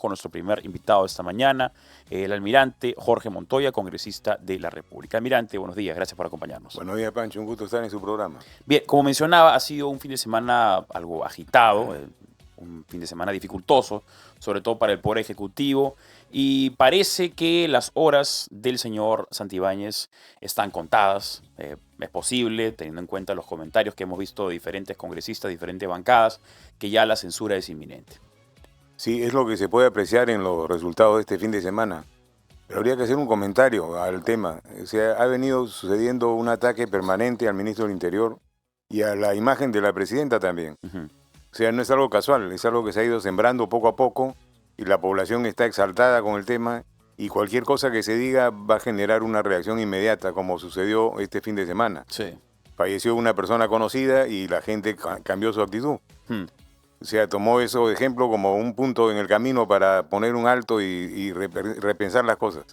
con nuestro primer invitado esta mañana, el almirante Jorge Montoya, congresista de la República. Almirante, buenos días, gracias por acompañarnos. Buenos días, Pancho, un gusto estar en su programa. Bien, como mencionaba, ha sido un fin de semana algo agitado, un fin de semana dificultoso, sobre todo para el Poder Ejecutivo, y parece que las horas del señor Santibáñez están contadas. Es posible, teniendo en cuenta los comentarios que hemos visto de diferentes congresistas, diferentes bancadas, que ya la censura es inminente. Sí, es lo que se puede apreciar en los resultados de este fin de semana. Pero habría que hacer un comentario al tema. O sea, ha venido sucediendo un ataque permanente al ministro del Interior y a la imagen de la presidenta también. O sea, no es algo casual, es algo que se ha ido sembrando poco a poco y la población está exaltada con el tema y cualquier cosa que se diga va a generar una reacción inmediata, como sucedió este fin de semana. Sí. Falleció una persona conocida y la gente cambió su actitud. O sea, tomó eso de ejemplo como un punto en el camino para poner un alto y repensar las cosas.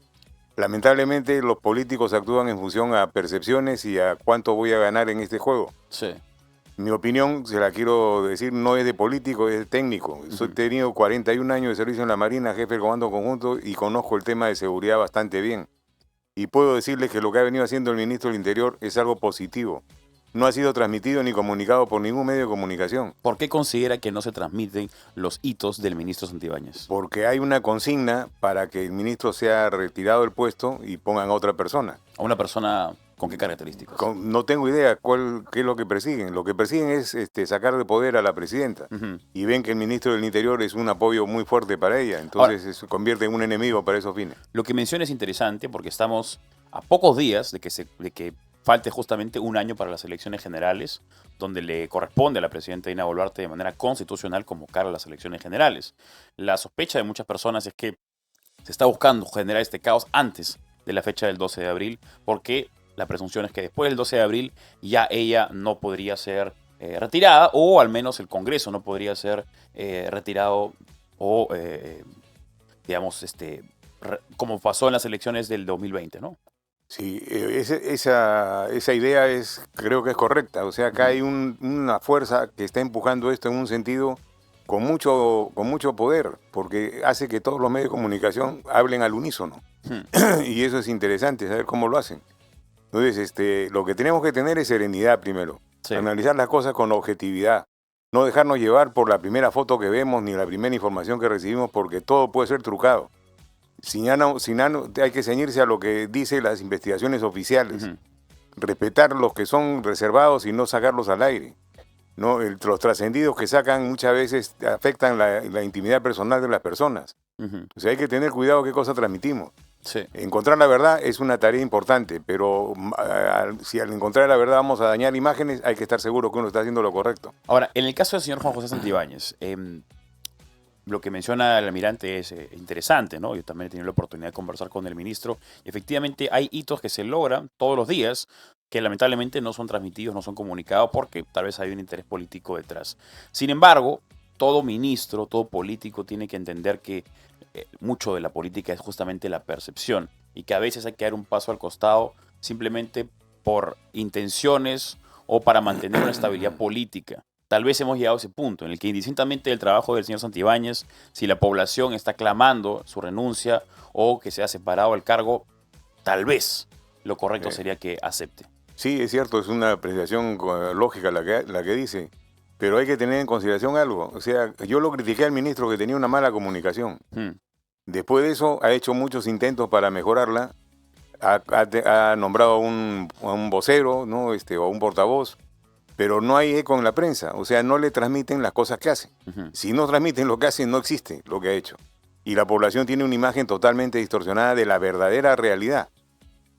Lamentablemente los políticos actúan en función a percepciones y a cuánto voy a ganar en este juego. Sí. Mi opinión, se la quiero decir, no es de político, es de técnico. He tenido 41 años de servicio en la Marina, jefe del Comando Conjunto, y conozco el tema de seguridad bastante bien. Y puedo decirles que lo que ha venido haciendo el ministro del Interior es algo positivo. No ha sido transmitido ni comunicado por ningún medio de comunicación. ¿Por qué considera que no se transmiten los hitos del ministro Santibáñez? Porque hay una consigna para que el ministro sea retirado del puesto y pongan a otra persona. ¿A una persona con qué características? No tengo idea qué es lo que persiguen. Lo que persiguen es sacar de poder a la presidenta. Y ven que el ministro del Interior es un apoyo muy fuerte para ella. Entonces se convierte en un enemigo para esos fines. Lo que menciona es interesante porque estamos a pocos días de que falte justamente un año para las elecciones generales, donde le corresponde a la presidenta Dina Boluarte de manera constitucional convocar a las elecciones generales. La sospecha de muchas personas es que se está buscando generar este caos antes de la fecha del 12 de abril, porque la presunción es que después del 12 de abril ya ella no podría ser retirada, o al menos el Congreso no podría ser retirado, o digamos, como pasó en las elecciones del 2020, ¿no? Sí, esa idea creo que es correcta. O sea, acá hay una fuerza que está empujando esto en un sentido con mucho poder, porque hace que todos los medios de comunicación hablen al unísono. Y eso es interesante, saber cómo lo hacen. Entonces, lo que tenemos que tener es serenidad primero. Sí. Analizar las cosas con objetividad. No dejarnos llevar por la primera foto que vemos ni la primera información que recibimos, porque todo puede ser trucado. Hay que ceñirse a lo que dicen las investigaciones oficiales. Respetar los que son reservados y no sacarlos al aire. ¿No? Los trascendidos que sacan muchas veces afectan la intimidad personal de las personas. O sea, hay que tener cuidado qué cosa transmitimos. Sí. Encontrar la verdad es una tarea importante, pero si al encontrar la verdad vamos a dañar imágenes, hay que estar seguro que uno está haciendo lo correcto. Ahora, en el caso del señor Juan José Santibáñez, lo que menciona el almirante es interesante, ¿no? Yo también he tenido la oportunidad de conversar con el ministro. Efectivamente, hay hitos que se logran todos los días que lamentablemente no son transmitidos, no son comunicados porque tal vez hay un interés político detrás. Sin embargo, todo ministro, todo político tiene que entender que mucho de la política es justamente la percepción y que a veces hay que dar un paso al costado simplemente por intenciones o para mantener una estabilidad política. Tal vez hemos llegado a ese punto en el que, indistintamente del trabajo del señor Santibáñez, si la población está clamando su renuncia o que sea separado el cargo, tal vez lo correcto sería que acepte. Sí, es cierto, es una apreciación lógica la que dice, pero hay que tener en consideración algo. O sea, yo lo critiqué al ministro que tenía una mala comunicación. Después de eso ha hecho muchos intentos para mejorarla. Ha nombrado a un vocero, ¿no? O un portavoz. Pero no hay eco en la prensa, o sea, no le transmiten las cosas que hace. Si no transmiten lo que hace, no existe lo que ha hecho. Y la población tiene una imagen totalmente distorsionada de la verdadera realidad.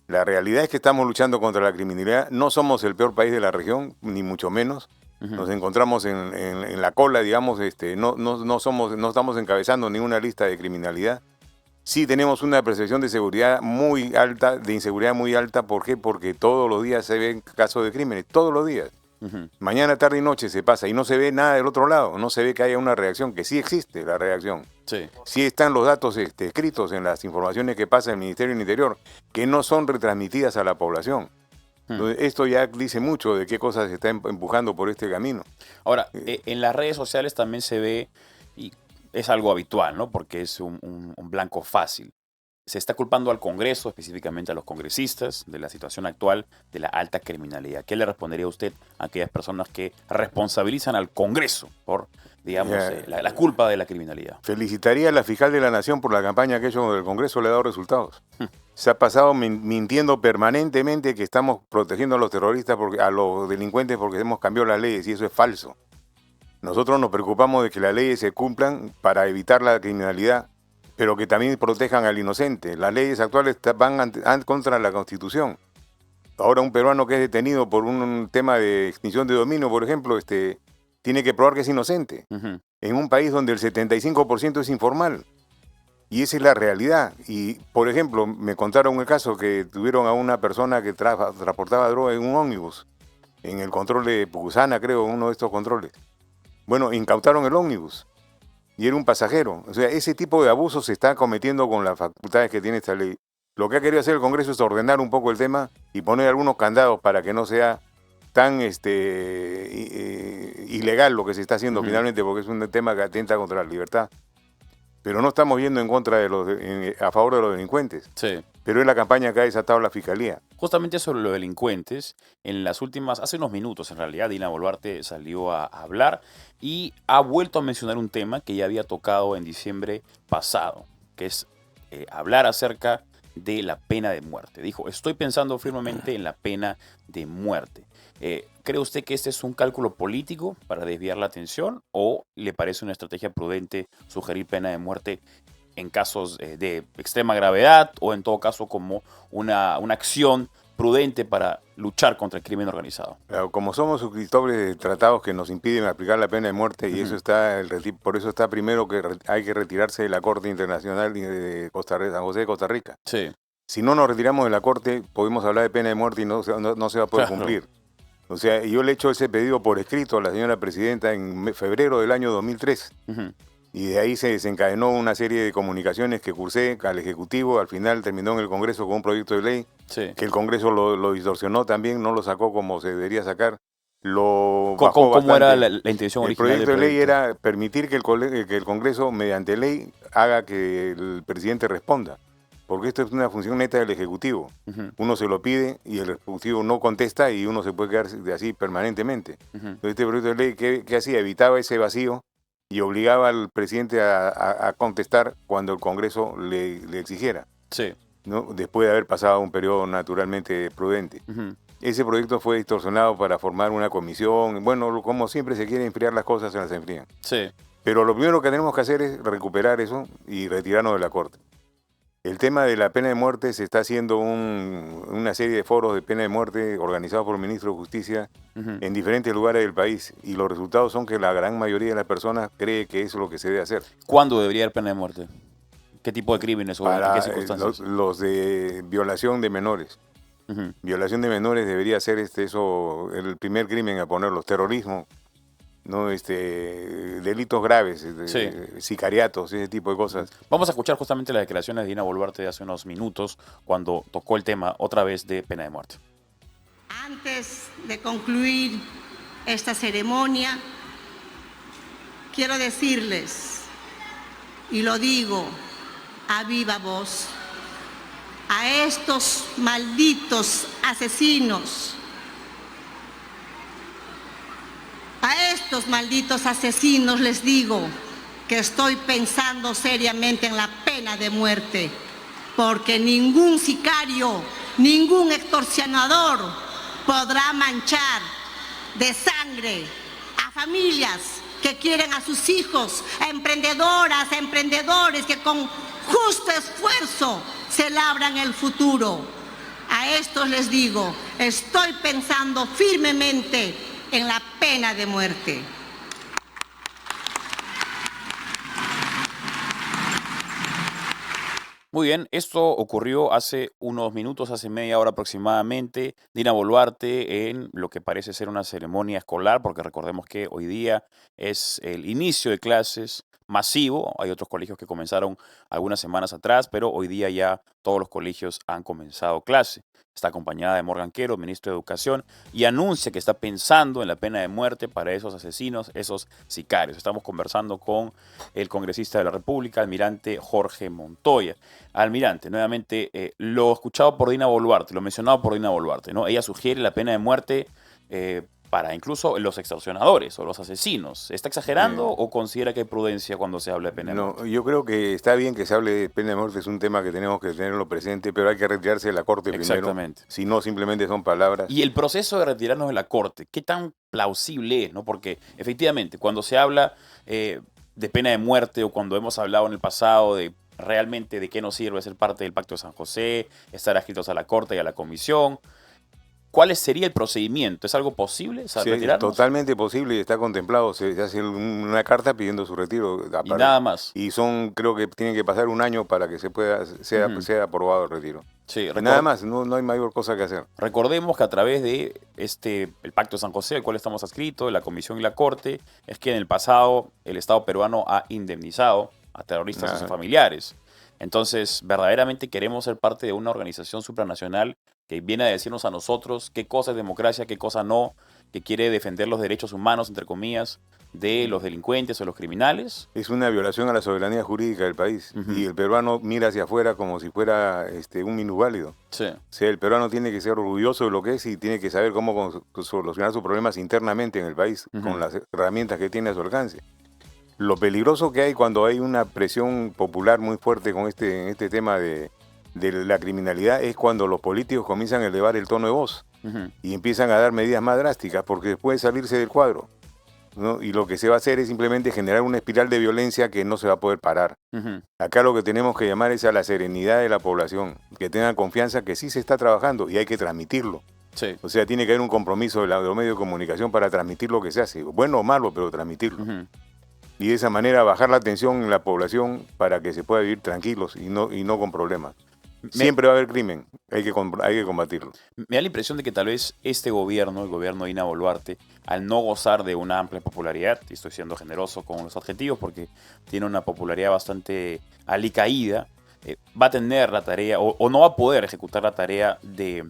La realidad es que estamos luchando contra la criminalidad, no somos el peor país de la región, ni mucho menos. Nos encontramos en la cola, digamos, no estamos encabezando ninguna lista de criminalidad. Sí tenemos una percepción de seguridad muy alta, de inseguridad muy alta. ¿Por qué? Porque todos los días se ven casos de crímenes, todos los días. Mañana, tarde y noche se pasa y no se ve nada del otro lado, no se ve que haya una reacción, que sí existe la reacción. Sí están los datos escritos en las informaciones que pasa el Ministerio del Interior, que no son retransmitidas a la población. Entonces, esto ya dice mucho de qué cosas se está empujando por este camino. Ahora, en las redes sociales también se ve, y es algo habitual, ¿no? Porque es un blanco fácil. Se está culpando al Congreso, específicamente a los congresistas, de la situación actual de la alta criminalidad. ¿Qué le respondería usted a aquellas personas que responsabilizan al Congreso por, digamos, la culpa de la criminalidad? Felicitaría a la fiscal de la Nación por la campaña que ha hecho del Congreso, le ha dado resultados. Se ha pasado mintiendo permanentemente que estamos protegiendo a los terroristas, a los delincuentes porque hemos cambiado las leyes, y eso es falso. Nosotros nos preocupamos de que las leyes se cumplan para evitar la criminalidad, pero que también protejan al inocente. Las leyes actuales van contra la Constitución. Ahora un peruano que es detenido por un tema de extinción de dominio, por ejemplo, tiene que probar que es inocente. En un país donde el 75% es informal. Y esa es la realidad. Y, por ejemplo, me contaron el caso que tuvieron a una persona que transportaba droga en un ómnibus, en el control de Pucusana, creo, uno de estos controles. Bueno, incautaron el ómnibus y era un pasajero. O sea, ese tipo de abusos se está cometiendo con las facultades que tiene esta ley. Lo que ha querido hacer el Congreso es ordenar un poco el tema y poner algunos candados para que no sea tan ilegal lo que se está haciendo finalmente, porque es un tema que atenta contra la libertad. Pero no estamos yendo en contra a favor de los delincuentes. Sí. Pero es la campaña que ha desatado la Fiscalía. Justamente sobre los delincuentes, hace unos minutos en realidad, Dina Boluarte salió a hablar y ha vuelto a mencionar un tema que ya había tocado en diciembre pasado, que es hablar acerca de la pena de muerte. Dijo, estoy pensando firmemente en la pena de muerte. ¿Cree usted que este es un cálculo político para desviar la atención o le parece una estrategia prudente sugerir pena de muerte en casos de extrema gravedad o en todo caso como una acción prudente para luchar contra el crimen organizado? Como somos suscriptores de tratados que nos impiden aplicar la pena de muerte, y por eso está primero que hay que retirarse de la Corte Internacional de San José de Costa Rica. Sí. Si no nos retiramos de la Corte, podemos hablar de pena de muerte y no se va a poder cumplir. O sea, yo le he hecho ese pedido por escrito a la señora presidenta en febrero del año 2003. Y de ahí se desencadenó una serie de comunicaciones que cursé al Ejecutivo. Al final terminó en el Congreso con un proyecto de ley que el Congreso lo distorsionó también, no lo sacó como se debería sacar. ¿Cómo era la intención original? El proyecto de ley era permitir que el Congreso, mediante ley, haga que el presidente responda. Porque esto es una función neta del Ejecutivo. Uno se lo pide y el Ejecutivo no contesta y uno se puede quedar así permanentemente. Entonces, este proyecto de ley, ¿qué hacía? Evitaba ese vacío y obligaba al presidente a contestar cuando el Congreso le exigiera. Sí. ¿No? Después de haber pasado un periodo naturalmente prudente. Ese proyecto fue distorsionado para formar una comisión. Bueno, como siempre se quiere enfriar las cosas, se las enfrían. Sí. Pero lo primero que tenemos que hacer es recuperar eso y retirarnos de la Corte. El tema de la pena de muerte se está haciendo una serie de foros de pena de muerte organizados por el ministro de Justicia en diferentes lugares del país, y los resultados son que la gran mayoría de las personas cree que eso es lo que se debe hacer. ¿Cuándo debería haber pena de muerte? ¿Qué tipo de crímenes o en qué circunstancias? Los de violación de menores. Violación de menores debería ser el primer crimen a ponerlos. Terrorismo, ¿no? Delitos graves, sicariatos, ese tipo de cosas. Vamos a escuchar justamente las declaraciones de Dina Boluarte de hace unos minutos cuando tocó el tema otra vez de pena de muerte. Antes de concluir esta ceremonia, quiero decirles, y lo digo a viva voz, a estos malditos asesinos, les digo que estoy pensando seriamente en la pena de muerte, porque ningún sicario, ningún extorsionador podrá manchar de sangre a familias que quieren a sus hijos, a emprendedoras, a emprendedores que con justo esfuerzo se labran el futuro. A estos les digo, estoy pensando firmemente en la pena de muerte. Muy bien, esto ocurrió hace unos minutos, hace media hora aproximadamente. Dina Boluarte en lo que parece ser una ceremonia escolar, porque recordemos que hoy día es el inicio de clases masivo. Hay otros colegios que comenzaron algunas semanas atrás, pero hoy día ya todos los colegios han comenzado clase. está acompañada de Morgan Quero, ministro de Educación, y anuncia que está pensando en la pena de muerte para esos asesinos, esos sicarios. Estamos conversando con el congresista de la República, almirante Jorge Montoya. Almirante, nuevamente, lo escuchado por Dina Boluarte, lo mencionado por Dina Boluarte, ¿no? Ella sugiere la pena de muerte para incluso los extorsionadores o los asesinos. ¿Está exagerando o considera que hay prudencia cuando se habla de pena de muerte? No, yo creo que está bien que se hable de pena de muerte, es un tema que tenemos que tenerlo presente, pero hay que retirarse de la Corte primero. Exactamente. Si no, simplemente son palabras. Y el proceso de retirarnos de la Corte, ¿qué tan plausible es? ¿No? Porque efectivamente, cuando se habla de pena de muerte o cuando hemos hablado en el pasado de realmente de qué nos sirve ser parte del Pacto de San José, estar adscritos a la Corte y a la Comisión, ¿cuál sería el procedimiento? ¿Es algo posible? O sea, Sí, retirarnos. totalmente posible y está contemplado. Se hace una carta pidiendo su retiro. Y nada más. Y creo que tienen que pasar un año para que sea aprobado el retiro. Sí, Nada más, no hay mayor cosa que hacer. Recordemos que a través de el Pacto de San José, al cual estamos adscritos, la Comisión y la Corte, es que en el pasado el Estado peruano ha indemnizado a terroristas y a sus familiares. Entonces, verdaderamente queremos ser parte de una organización supranacional que viene a decirnos a nosotros qué cosa es democracia, qué cosa no, que quiere defender los derechos humanos, entre comillas, de los delincuentes o los criminales. Es una violación a la soberanía jurídica del país. Y el peruano mira hacia afuera como si fuera un minusválido. Sí. O sea, el peruano tiene que ser orgulloso de lo que es y tiene que saber cómo solucionar sus problemas internamente en el país con las herramientas que tiene a su alcance. Lo peligroso que hay cuando hay una presión popular muy fuerte con este tema de la criminalidad es cuando los políticos comienzan a elevar el tono de voz y empiezan a dar medidas más drásticas porque puede salirse del cuadro, ¿no? Y lo que se va a hacer es simplemente generar una espiral de violencia que no se va a poder parar. Acá lo que tenemos que llamar es a la serenidad de la población, que tengan confianza que sí se está trabajando y hay que transmitirlo. Sí. O sea, tiene que haber un compromiso de los medios de comunicación para transmitir lo que se hace, bueno o malo, pero transmitirlo. Y de esa manera bajar la tensión en la población para que se pueda vivir tranquilos y no con problemas. Siempre va a haber crimen, hay que combatirlo. Me da la impresión de que tal vez este gobierno, el gobierno de Dina Boluarte, al no gozar de una amplia popularidad, y estoy siendo generoso con los adjetivos porque tiene una popularidad bastante alicaída, va a tener la tarea, o no va a poder ejecutar la tarea de,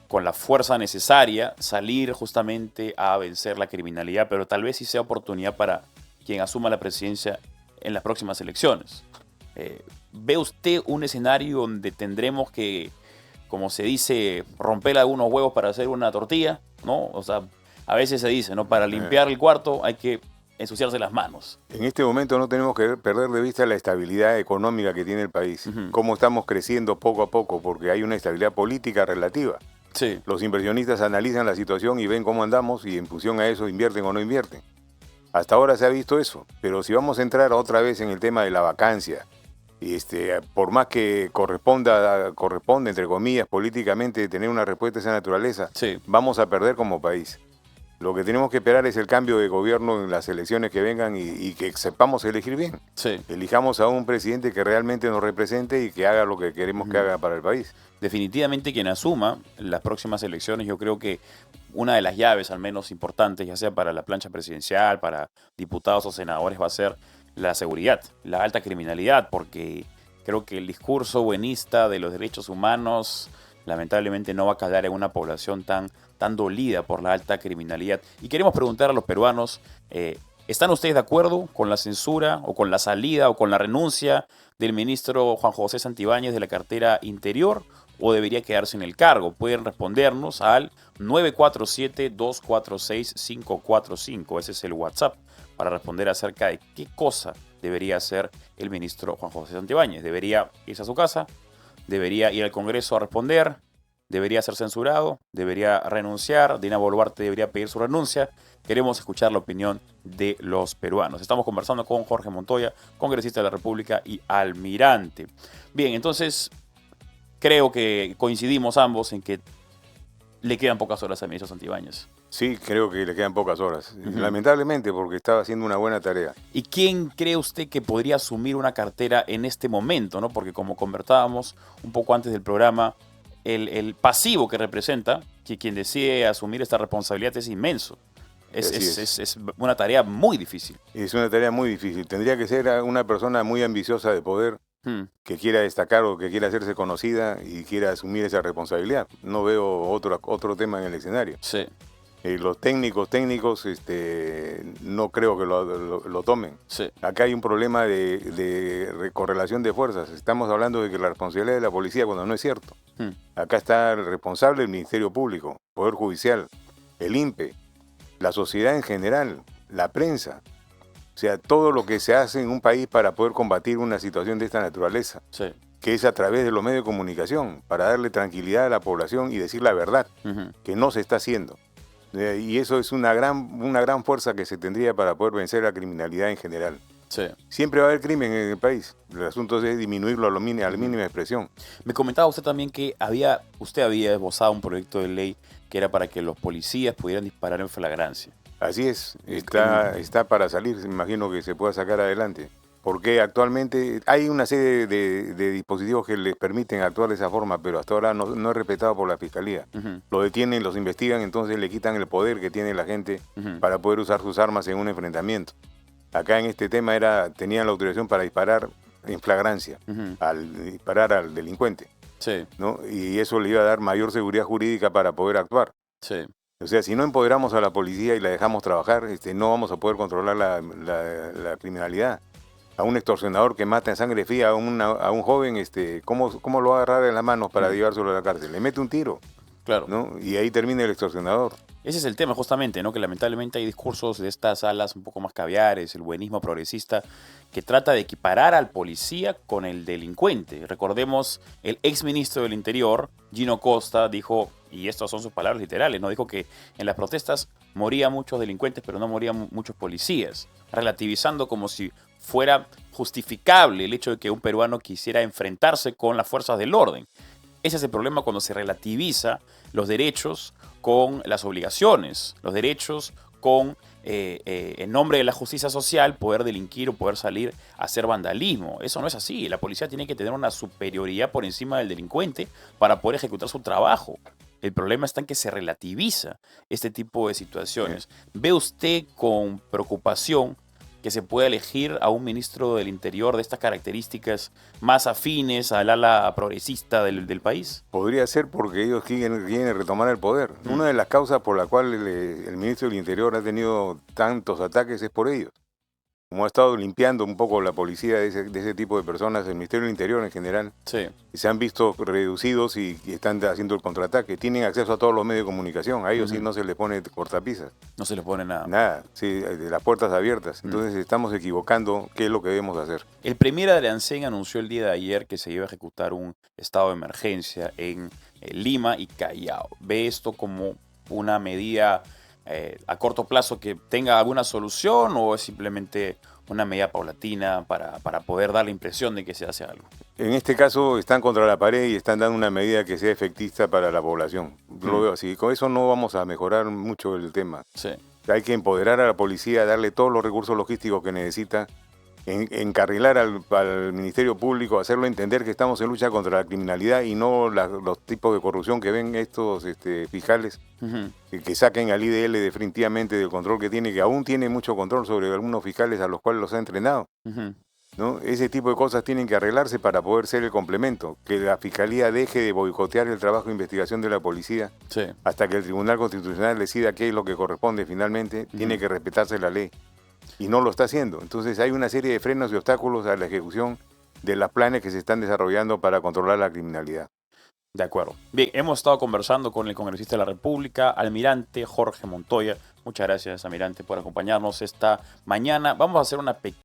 con la fuerza necesaria, salir justamente a vencer la criminalidad, pero tal vez sí sea oportunidad para quien asuma la presidencia en las próximas elecciones. ¿Ve usted un escenario donde tendremos que, como se dice, romper algunos huevos para hacer una tortilla? ¿No? O sea, a veces se dice, ¿no? Para limpiar el cuarto hay que ensuciarse las manos. En este momento no tenemos que perder de vista la estabilidad económica que tiene el país. Cómo estamos creciendo poco a poco, porque hay una estabilidad política relativa. Sí. Los inversionistas analizan la situación y ven cómo andamos y en función a eso invierten o no invierten. Hasta ahora se ha visto eso, pero si vamos a entrar otra vez en el tema de la vacancia, por más que corresponde, entre comillas, políticamente tener una respuesta de esa naturaleza, vamos a perder como país. Lo que tenemos que esperar es el cambio de gobierno en las elecciones que vengan y que sepamos elegir bien. Elijamos a un presidente que realmente nos represente y que haga lo que queremos que haga para el país. Definitivamente quien asuma las próximas elecciones, yo creo que una de las llaves al menos importantes, ya sea para la plancha presidencial, para diputados o senadores, va a ser la seguridad, la alta criminalidad, porque creo que el discurso buenista de los derechos humanos lamentablemente no va a calar en una población tan dolida por la alta criminalidad. Y queremos preguntar a los peruanos, ¿están ustedes de acuerdo con la censura o con la salida o con la renuncia del ministro Juan José Santibáñez de la cartera Interior o debería quedarse en el cargo? Pueden respondernos al 947-246-545. Ese es el WhatsApp para responder acerca de qué cosa debería hacer el ministro Juan José Santibáñez. ¿Debería irse a su casa? ¿Debería ir al Congreso a responder? ¿Debería ser censurado? ¿Debería renunciar? Dina Boluarte debería pedir su renuncia. Queremos escuchar la opinión de los peruanos. Estamos conversando con Jorge Montoya, congresista de la República y almirante. Bien, entonces creo que coincidimos ambos en que le quedan pocas horas al ministro Santibáñez. Sí, creo que le quedan pocas horas. Lamentablemente, porque estaba haciendo una buena tarea. ¿Y quién cree usted que podría asumir una cartera en este momento, ¿no? Porque como conversábamos un poco antes del programa, el pasivo que representa, que quien decide asumir esta responsabilidad es inmenso. Es una tarea muy difícil. Es una tarea muy difícil. Tendría que ser una persona muy ambiciosa de poder, que quiera destacar o que quiera hacerse conocida y quiera asumir esa responsabilidad. No veo otro tema en el escenario. Sí. Los técnicos, no creo que lo tomen. Sí. Acá hay un problema de correlación de fuerzas. Estamos hablando de que la responsabilidad de la policía, cuando no es cierto. Acá está el responsable del Ministerio Público, Poder Judicial, el INPE, la sociedad en general, la prensa. O sea, todo lo que se hace en un país para poder combatir una situación de esta naturaleza, Sí. que es a través de los medios de comunicación, para darle tranquilidad a la población y decir la verdad, que no se está haciendo. Y eso es una gran fuerza que se tendría para poder vencer la criminalidad en general. Sí. Siempre va a haber crimen en el país. El asunto es disminuirlo a la mínima expresión. Me comentaba usted también que usted había esbozado un proyecto de ley que era para que los policías pudieran disparar en flagrancia. Así es, está para salir, me imagino que se pueda sacar adelante. Porque actualmente hay una serie de dispositivos que les permiten actuar de esa forma, pero hasta ahora no es respetado por la Fiscalía. Lo detienen, los investigan, entonces le quitan el poder que tiene la gente para poder usar sus armas en un enfrentamiento. Acá en este tema tenían la autorización para disparar en flagrancia, al disparar al delincuente. Sí. ¿No? Y eso le iba a dar mayor seguridad jurídica para poder actuar. Sí. O sea, si no empoderamos a la policía y la dejamos trabajar, no vamos a poder controlar la criminalidad. A un extorsionador que mata en sangre fría a un joven, ¿cómo lo va a agarrar en las manos para llevárselo a la cárcel? Le mete un tiro. Claro. ¿No? Y ahí termina el extorsionador. Ese es el tema justamente, ¿no? Que lamentablemente hay discursos de estas alas un poco más caviares, el buenismo progresista, que trata de equiparar al policía con el delincuente. Recordemos, el exministro del Interior, Gino Costa, dijo, y estas son sus palabras literales, ¿no? Dijo que en las protestas morían muchos delincuentes, pero no morían muchos policías, relativizando como si fuera justificable el hecho de que un peruano quisiera enfrentarse con las fuerzas del orden. Ese es el problema cuando se relativiza los derechos con las obligaciones, los derechos con, en nombre de la justicia social, poder delinquir o poder salir a hacer vandalismo. Eso no es así. La policía tiene que tener una superioridad por encima del delincuente para poder ejecutar su trabajo. El problema está en que se relativiza este tipo de situaciones. ¿Ve usted con preocupación que se pueda elegir a un ministro del Interior de estas características más afines al ala progresista del país? Podría ser porque ellos quieren retomar el poder. Una de las causas por la cual el ministro del Interior ha tenido tantos ataques es por ellos. Como ha estado limpiando un poco la policía de ese tipo de personas, el Ministerio del Interior en general, sí, se han visto reducidos y están haciendo el contraataque. Tienen acceso a todos los medios de comunicación. A ellos sí no se les pone cortapisas. No se les pone nada. Nada, sí, de las puertas abiertas. Entonces estamos equivocando qué es lo que debemos hacer. El premier Adriancén anunció el día de ayer que se iba a ejecutar un estado de emergencia en Lima y Callao. ¿Ve esto como una medida a corto plazo que tenga alguna solución o es simplemente una medida paulatina para poder dar la impresión de que se hace algo? En este caso están contra la pared y están dando una medida que sea efectista para la población. Lo veo así. Con eso no vamos a mejorar mucho el tema. Sí. Hay que empoderar a la policía, darle todos los recursos logísticos que necesita, encarrilar al Ministerio Público, hacerlo entender que estamos en lucha contra la criminalidad y no los tipos de corrupción que ven estos fiscales, que saquen al IDL definitivamente del control que tiene, que aún tiene mucho control sobre algunos fiscales a los cuales los ha entrenado. ¿No? Ese tipo de cosas tienen que arreglarse para poder ser el complemento, que la Fiscalía deje de boicotear el trabajo de investigación de la policía hasta que el Tribunal Constitucional decida qué es lo que corresponde finalmente. Tiene que respetarse la ley y no lo está haciendo. Entonces hay una serie de frenos y obstáculos a la ejecución de los planes que se están desarrollando para controlar la criminalidad. De acuerdo. Bien, hemos estado conversando con el congresista de la República, almirante Jorge Montoya. Muchas gracias, almirante, por acompañarnos esta mañana. Vamos a hacer una pequeña